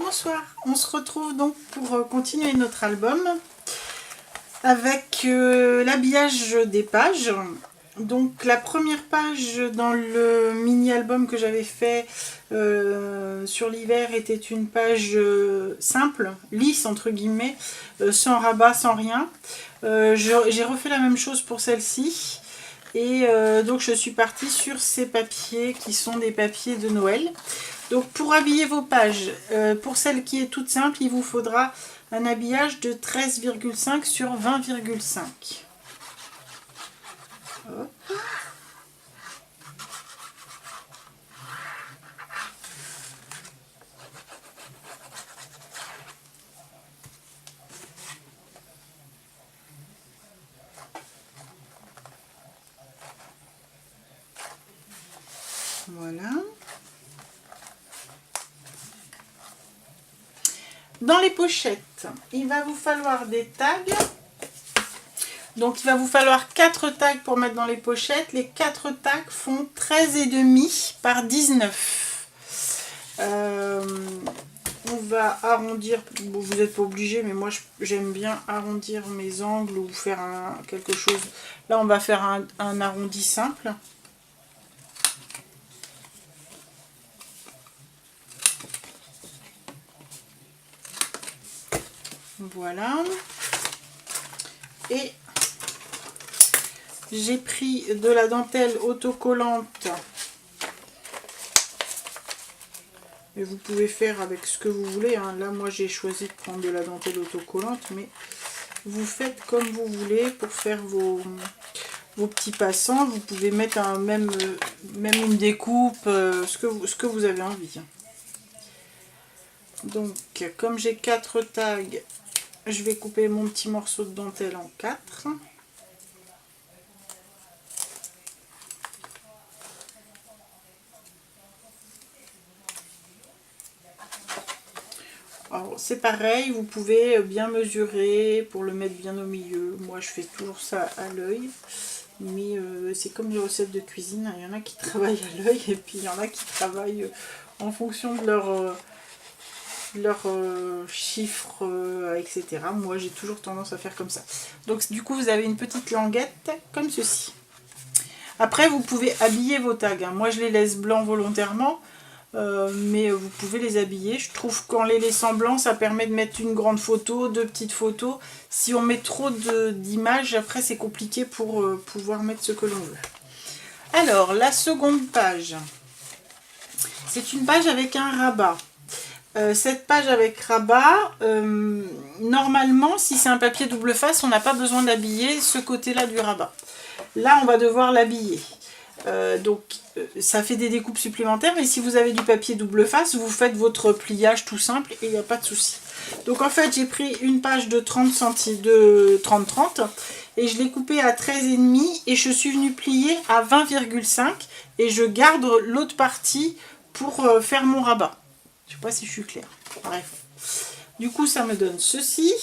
Bonsoir, on se retrouve donc pour continuer notre album avec l'habillage des pages. Donc la première page dans le mini-album que j'avais fait sur l'hiver était une page simple, lisse entre guillemets, sans rabat, sans rien. J'ai refait la même chose pour celle-ci. Et donc je suis partie sur ces papiers qui sont des papiers de Noël. Donc pour habiller vos pages, pour celle qui est toute simple, il vous faudra un habillage de 13,5 sur 20,5. Voilà. Dans les pochettes, il va vous falloir des tags. Donc il va vous falloir 4 tags pour mettre dans les pochettes. Les 4 tags font 13,5 par 19. On va arrondir. Bon, vous n'êtes pas obligé, mais moi j'aime bien arrondir mes angles ou faire quelque chose. Là on va faire un arrondi simple. Voilà. Et j'ai pris de la dentelle autocollante. Et vous pouvez faire avec ce que vous voulez. Hein. Là, moi, j'ai choisi de prendre de la dentelle autocollante. Mais vous faites comme vous voulez pour faire vos petits passants. Vous pouvez mettre même une découpe, ce que vous avez envie. Donc, comme j'ai 4 tags, je vais couper mon petit morceau de dentelle en 4. Alors c'est pareil, vous pouvez bien mesurer pour le mettre bien au milieu. Moi je fais toujours ça à l'œil. Mais c'est comme les recettes de cuisine, il y en a qui travaillent à l'œil et puis il y en a qui travaillent en fonction de leurs chiffres, etc. Moi j'ai toujours tendance à faire comme ça. Donc du coup vous avez une petite languette comme ceci. Après vous pouvez habiller vos tags. Hein. Moi je les laisse blancs volontairement. Mais vous pouvez les habiller. Je trouve qu'en les laissant blancs, ça permet de mettre une grande photo, 2 petites photos. Si on met trop d'images, après c'est compliqué pour pouvoir mettre ce que l'on veut. Alors, la seconde page, c'est une page avec un rabat. Cette page avec rabat, normalement, si c'est un papier double face, on n'a pas besoin d'habiller ce côté-là du rabat. Là, on va devoir l'habiller. Donc ça fait des découpes supplémentaires, mais si vous avez du papier double face, vous faites votre pliage tout simple et il n'y a pas de souci. Donc en fait j'ai pris une page de 30 cm de 30-30 et je l'ai coupée à 13,5 et je suis venue plier à 20,5 et je garde l'autre partie pour faire mon rabat. Je sais pas si je suis claire. Bref. Du coup ça me donne ceci.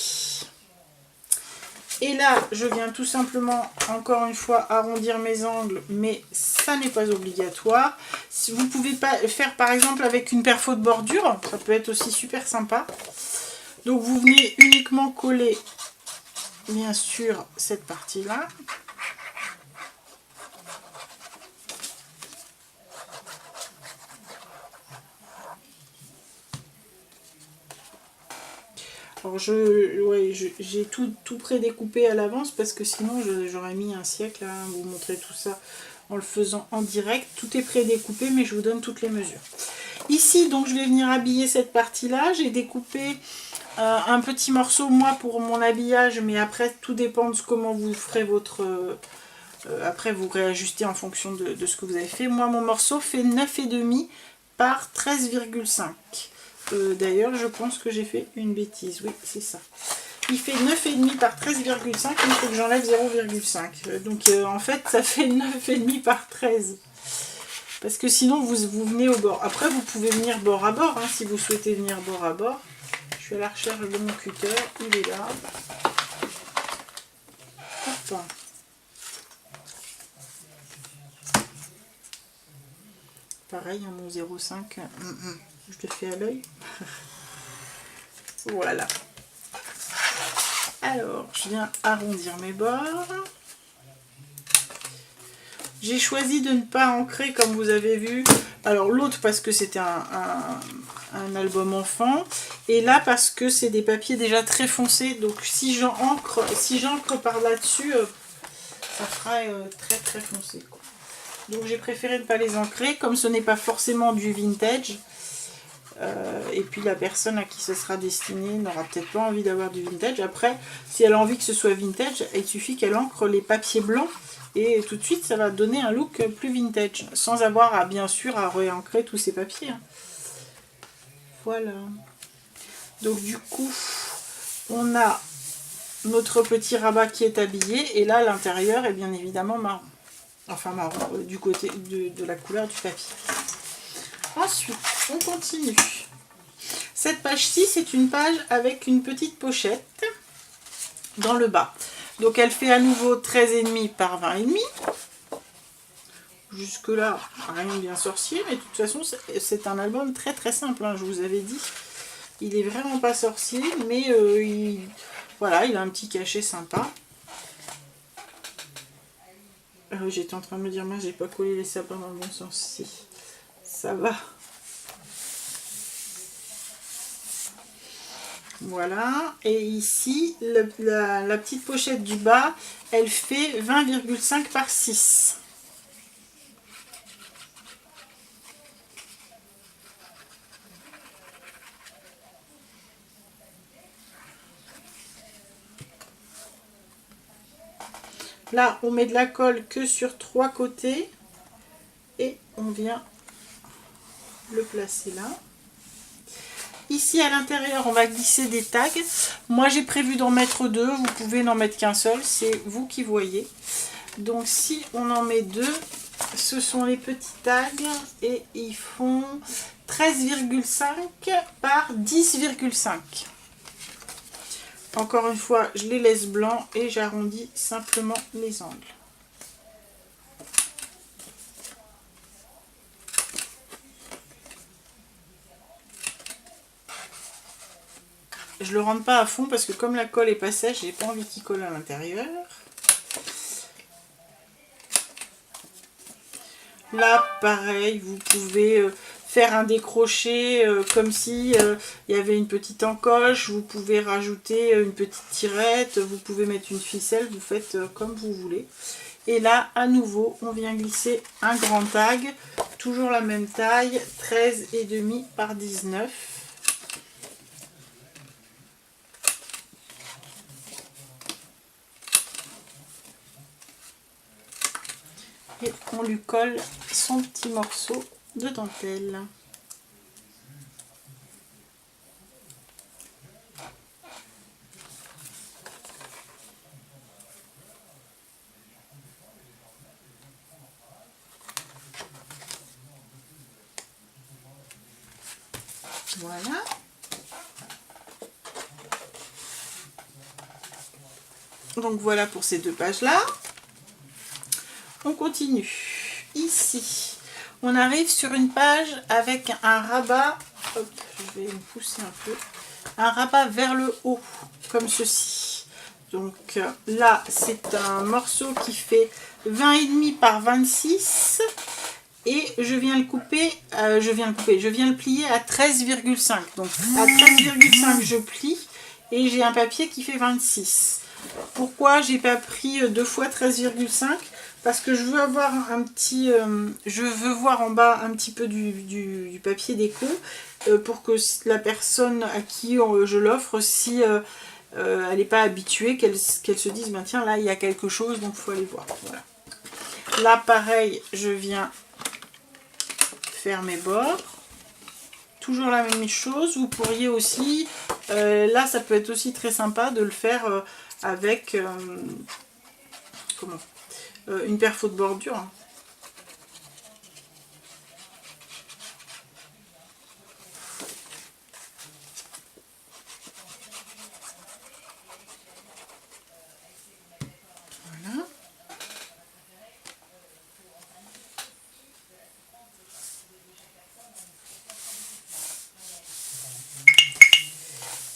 Et là, je viens tout simplement, encore une fois, arrondir mes angles, mais ça n'est pas obligatoire. Vous pouvez pas faire, par exemple, avec une perfo de bordure, ça peut être aussi super sympa. Donc, vous venez uniquement coller, bien sûr, cette partie-là. Alors j'ai tout prédécoupé à l'avance parce que sinon j'aurais mis un siècle à vous montrer tout ça en le faisant en direct. Tout est prédécoupé mais je vous donne toutes les mesures. Ici donc je vais venir habiller cette partie là. J'ai découpé un petit morceau moi pour mon habillage, mais après tout dépend de comment vous ferez votre... après vous réajustez en fonction de ce que vous avez fait. Moi mon morceau fait 9,5 par 13,5. D'ailleurs, je pense que j'ai fait une bêtise. Oui, c'est ça. Il fait 9,5 par 13,5. Il faut que j'enlève 0,5. Donc, en fait, ça fait 9,5 par 13. Parce que sinon, vous venez au bord. Après, vous pouvez venir bord à bord, hein, si vous souhaitez venir bord à bord. Je suis à la recherche de mon cutter. Il est là. Hop. Pareil, hein, mon 0,5. Je le fais à l'œil. Voilà. Alors, je viens arrondir mes bords. J'ai choisi de ne pas ancrer comme vous avez vu. Alors l'autre parce que c'était un album enfant. Et là parce que c'est des papiers déjà très foncés. Donc si j'encre par là-dessus, ça fera très très foncé, quoi. Donc j'ai préféré ne pas les ancrer. Comme ce n'est pas forcément du vintage. Et puis la personne à qui ce sera destiné n'aura peut-être pas envie d'avoir du vintage. Après, si elle a envie que ce soit vintage, il suffit qu'elle encre les papiers blancs. Et tout de suite, ça va donner un look plus vintage. Sans avoir à, bien sûr, à réancrer tous ces papiers. Voilà. Donc du coup, on a notre petit rabat qui est habillé. Et là, l'intérieur est bien évidemment marron. Enfin marron, du côté de la couleur du papier. Ensuite, on continue. Cette page-ci, c'est une page avec une petite pochette dans le bas. Donc elle fait à nouveau 13,5 par 20,5. Jusque là, rien de bien sorcier, mais de toute façon, c'est un album très très simple, hein, je vous avais dit. Il est vraiment pas sorcier, mais voilà, il a un petit cachet sympa. J'étais en train de me dire, moi j'ai pas collé les sapins dans le bon sens. Si, ça va. Voilà, et ici, la petite pochette du bas, elle fait 20,5 par 6. Là, on met de la colle que sur 3 côtés et on vient le placer là. Ici à l'intérieur, on va glisser des tags. Moi, j'ai prévu d'en mettre 2. Vous pouvez n'en mettre qu'un seul. C'est vous qui voyez. Donc, si on en met 2, ce sont les petits tags. Et ils font 13,5 par 10,5. Encore une fois, je les laisse blancs et j'arrondis simplement les angles. Je le rentre pas à fond parce que comme la colle est pas sèche, j'ai pas envie qu'il colle à l'intérieur. Là, pareil, vous pouvez faire un décroché comme si il y avait une petite encoche. Vous pouvez rajouter une petite tirette. Vous pouvez mettre une ficelle. Vous faites comme vous voulez. Et là, à nouveau, on vient glisser un grand tag. Toujours la même taille, 13,5 par 19. Et on lui colle son petit morceau de dentelle. Voilà. Donc voilà pour ces deux pages-là. On continue. Ici, on arrive sur une page avec un rabat. Hop, je vais me pousser un peu. Un rabat vers le haut, comme ceci. Donc là, c'est un morceau qui fait 20,5 par 26. Et je viens le couper, je viens le plier à 13,5. Donc à 13,5 je plie et j'ai un papier qui fait 26. Pourquoi j'ai pas pris 2 fois 13,5? Parce que je veux avoir un petit, je veux voir en bas un petit peu du papier déco pour que la personne à qui je l'offre, si elle n'est pas habituée, qu'elle se dise, ben tiens là il y a quelque chose donc il faut aller voir. Voilà. Là pareil, je viens faire mes bords. Toujours la même chose. Vous pourriez aussi, là ça peut être aussi très sympa de le faire avec une perfo de bordure. Voilà.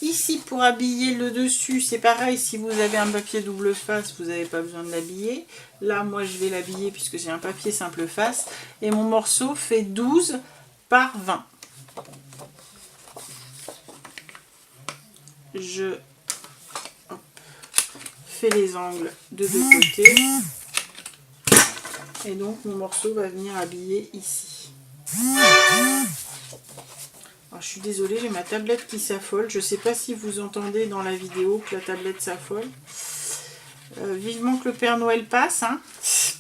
ici, pour habiller le dessus, c'est pareil. Si vous avez un papier double face, vous n'avez pas besoin de l'habiller. Là, moi, je vais l'habiller puisque j'ai un papier simple face. Et mon morceau fait 12 par 20. Je fais les angles de deux côtés. Et donc, mon morceau va venir habiller ici. Alors, je suis désolée, j'ai ma tablette qui s'affole. Je ne sais pas si vous entendez dans la vidéo que la tablette s'affole. Vivement que le Père Noël passe, hein,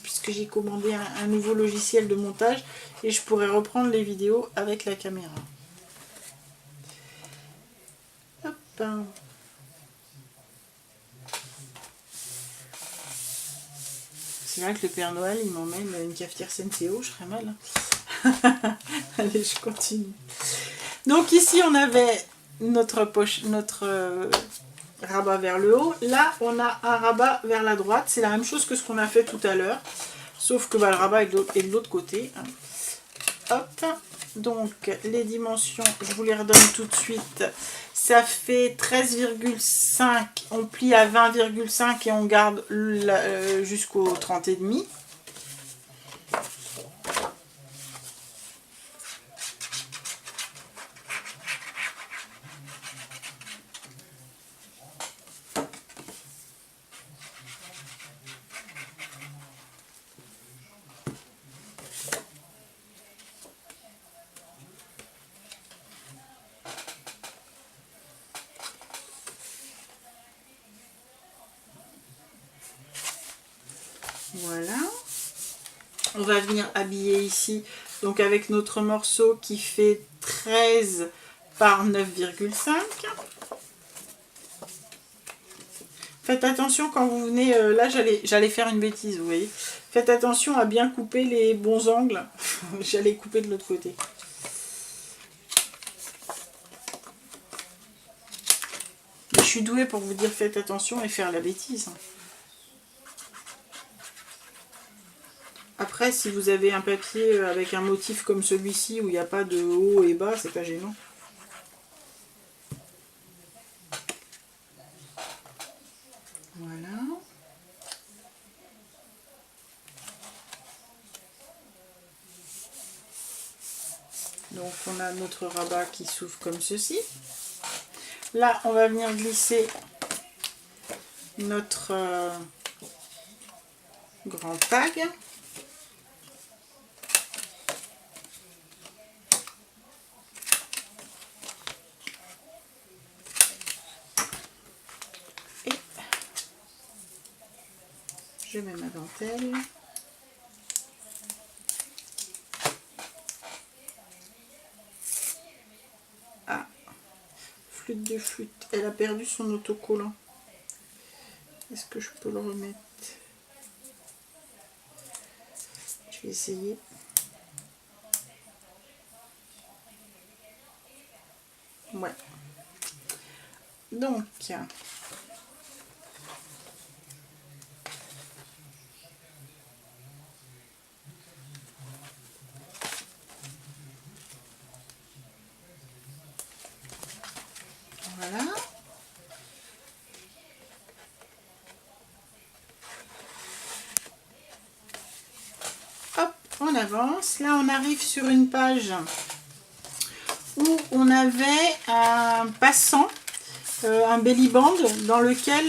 puisque j'ai commandé un nouveau logiciel de montage et je pourrais reprendre les vidéos avec la caméra. Hop. C'est vrai que le Père Noël, il m'emmène une cafetière Senseo, je serais mal. Allez, je continue. Donc ici, on avait notre poche, notre rabat vers le haut. Là, on a un rabat vers la droite. C'est la même chose que ce qu'on a fait tout à l'heure. Sauf que bah, le rabat est de l'autre côté. Hop. Donc, les dimensions, je vous les redonne tout de suite. Ça fait 13,5. On plie à 20,5 et on garde jusqu'au 30,5. Voilà. On va venir habiller ici, donc avec notre morceau qui fait 13 par 9,5. Faites attention quand vous venez, là j'allais faire une bêtise, vous voyez. Faites attention à bien couper les bons angles. J'allais couper de l'autre côté. Mais je suis douée pour vous dire faites attention et faire la bêtise. Après, si vous avez un papier avec un motif comme celui-ci où il n'y a pas de haut et bas, c'est pas gênant. Voilà. Donc on a notre rabat qui s'ouvre comme ceci. Là, on va venir glisser notre grand tag. Et je mets ma dentelle. Ah, flûte de flûte. Elle a perdu son autocollant. Est-ce que je peux le remettre? Je vais essayer. Ouais. Donc, voilà. Hop, on avance. Là, on arrive sur une page où on avait un passant, un belly band dans lequel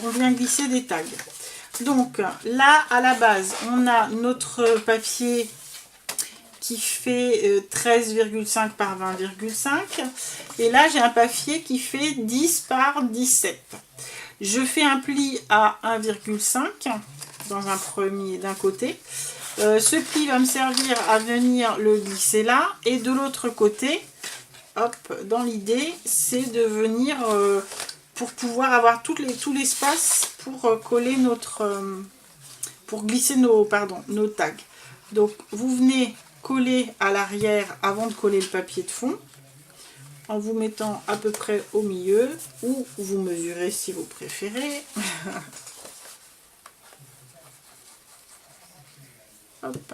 on vient glisser des tags. Donc là, à la base, on a notre papier qui fait 13,5 par 20,5 et là j'ai un papier qui fait 10 par 17. Je fais un pli à 1,5 dans un premier d'un côté. Ce pli va me servir à venir le glisser là et de l'autre côté, hop, dans l'idée c'est de venir pour pouvoir avoir tout l'espace pour coller pour glisser nos tags. Donc vous venez coller à l'arrière avant de coller le papier de fond en vous mettant à peu près au milieu ou vous mesurez si vous préférez. Hop.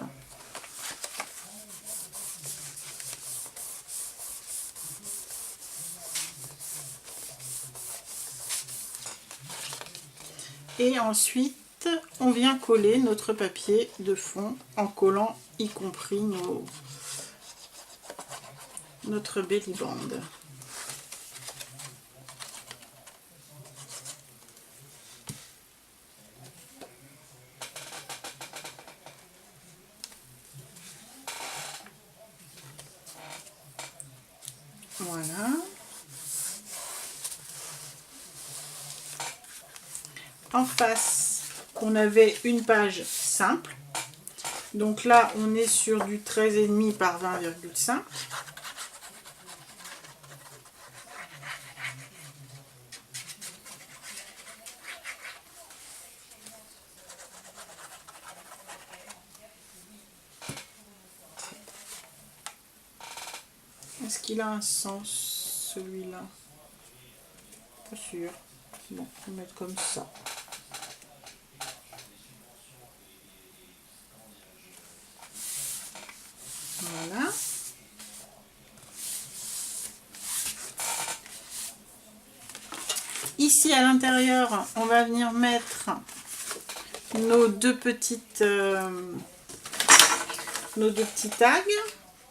Et ensuite, on vient coller notre papier de fond en collant y compris notre belly band. Voilà. En face, on avait une page simple. Donc là, on est sur du 13,5 par 20,5. Est-ce qu'il a un sens, celui-là? Pas sûr. Bon, on va mettre comme ça. Voilà. Ici, à l'intérieur, on va venir mettre nos deux petits tags.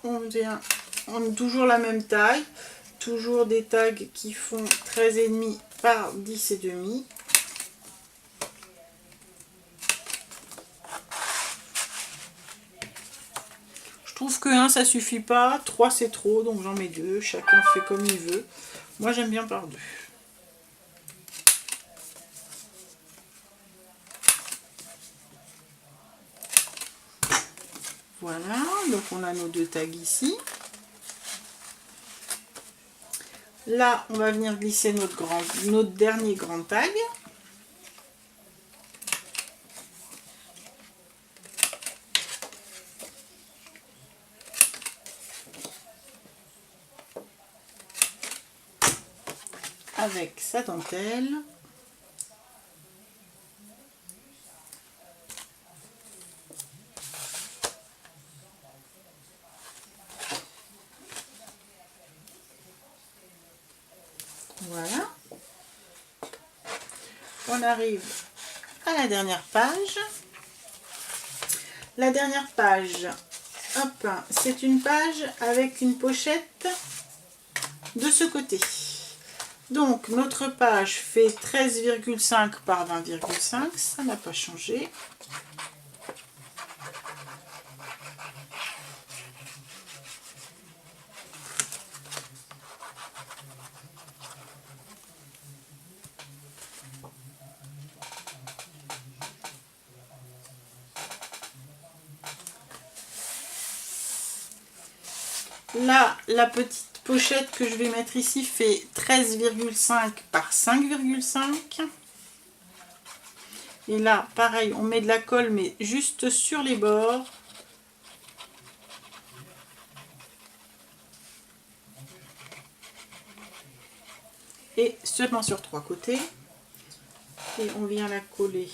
On a toujours la même taille, toujours des tags qui font 13,5 par 10,5. Je trouve que 1 ça suffit pas, 3 c'est trop, donc j'en mets 2, chacun fait comme il veut. Moi j'aime bien par 2. Voilà, donc on a nos deux tags ici. Là, on va venir glisser notre dernier grand tag. Avec sa dentelle. Voilà. On arrive à la dernière page. La dernière page, hop, c'est une page avec une pochette de ce côté. Donc notre page fait 13,5 par 20,5, ça n'a pas changé. Là, la petite pochette que je vais mettre ici fait 13,5 par 5,5. Et là, pareil, on met de la colle, mais juste sur les bords. Et seulement sur 3 côtés. Et on vient la coller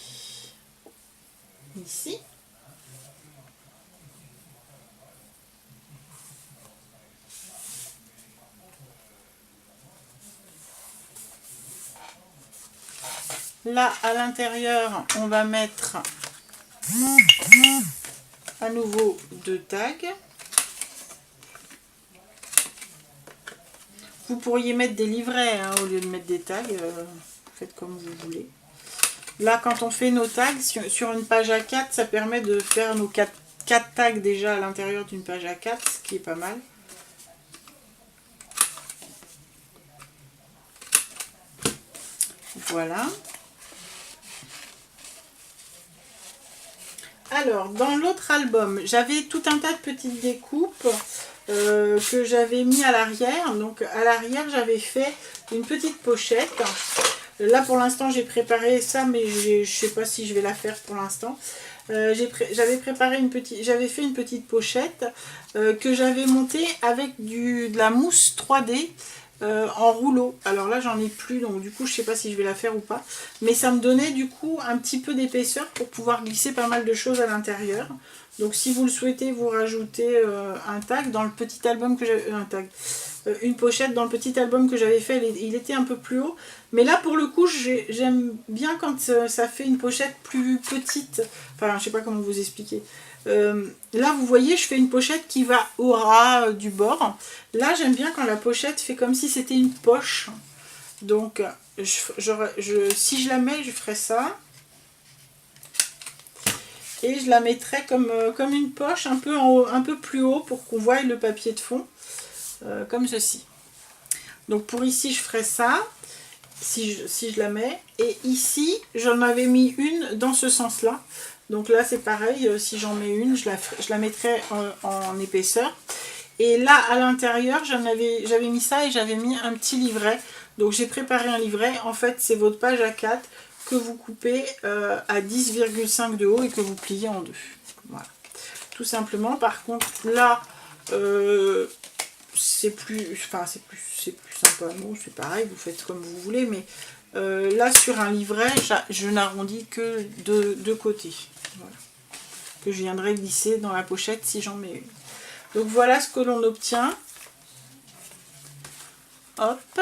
ici. Là, à l'intérieur, on va mettre à nouveau 2 tags. Vous pourriez mettre des livrets hein, au lieu de mettre des tags. Faites comme vous voulez. Là, quand on fait nos tags, sur une page A4, ça permet de faire nos 4 tags déjà à l'intérieur d'une page A4, ce qui est pas mal. Voilà. Alors, dans l'autre album, j'avais tout un tas de petites découpes que j'avais mis à l'arrière. Donc, à l'arrière, j'avais fait une petite pochette. Là, pour l'instant, j'ai préparé ça, mais je ne sais pas si je vais la faire pour l'instant. J'avais fait une petite pochette que j'avais montée avec de la mousse 3D. En rouleau. Alors là j'en ai plus, donc du coup je sais pas si je vais la faire ou pas, mais ça me donnait du coup un petit peu d'épaisseur pour pouvoir glisser pas mal de choses à l'intérieur. Donc si vous le souhaitez, vous rajoutez un tag dans le petit album que j'ai, une pochette dans le petit album que j'avais fait, il était un peu plus haut. Mais là, pour le coup, j'aime bien quand ça fait une pochette plus petite. Enfin, je sais pas comment vous expliquer. Là, vous voyez, je fais une pochette qui va au ras du bord. Là, j'aime bien quand la pochette fait comme si c'était une poche. Donc, si je la mets, je ferai ça. Et je la mettrai comme une poche un peu, un peu plus haut pour qu'on voie le papier de fond. Comme ceci. Donc pour ici, je ferai ça. Si je la mets. Et ici, j'en avais mis une dans ce sens-là. Donc là, c'est pareil. Si j'en mets une, je la mettrai en épaisseur. Et là, à l'intérieur, j'avais mis ça et j'avais mis un petit livret. Donc j'ai préparé un livret. En fait, c'est votre page A4 que vous coupez à 10,5 de haut et que vous pliez en deux. Voilà. Tout simplement. Par contre, là, c'est plus sympa. Bon, c'est pareil, vous faites comme vous voulez. Mais là, sur un livret, je n'arrondis que de deux côtés. Voilà. Que je viendrai glisser dans la pochette si j'en mets une. Donc voilà ce que l'on obtient. Hop.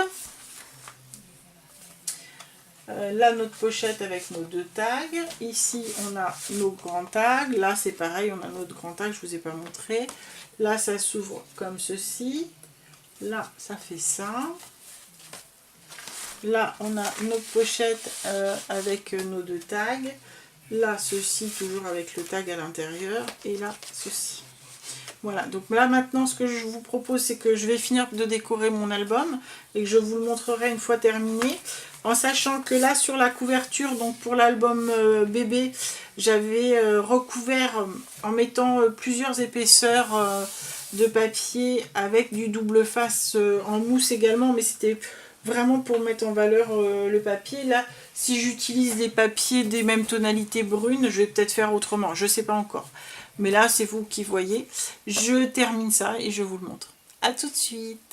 Là, notre pochette avec nos deux tags. Ici, on a nos grands tags. Là, c'est pareil, on a notre grand tag, je ne vous ai pas montré. Là, ça s'ouvre comme ceci. Là, ça fait ça. Là, on a notre pochette avec nos deux tags. Là, ceci, toujours avec le tag à l'intérieur. Et là, ceci. Voilà, donc là maintenant ce que je vous propose c'est que je vais finir de décorer mon album et que je vous le montrerai une fois terminé, en sachant que là sur la couverture, donc pour l'album bébé, j'avais recouvert en mettant plusieurs épaisseurs de papier avec du double face en mousse également, mais c'était vraiment pour mettre en valeur le papier. Là, si j'utilise des papiers des mêmes tonalités brunes, je vais peut-être faire autrement, je ne sais pas encore. Mais là, c'est vous qui voyez. Je termine ça et je vous le montre. A tout de suite.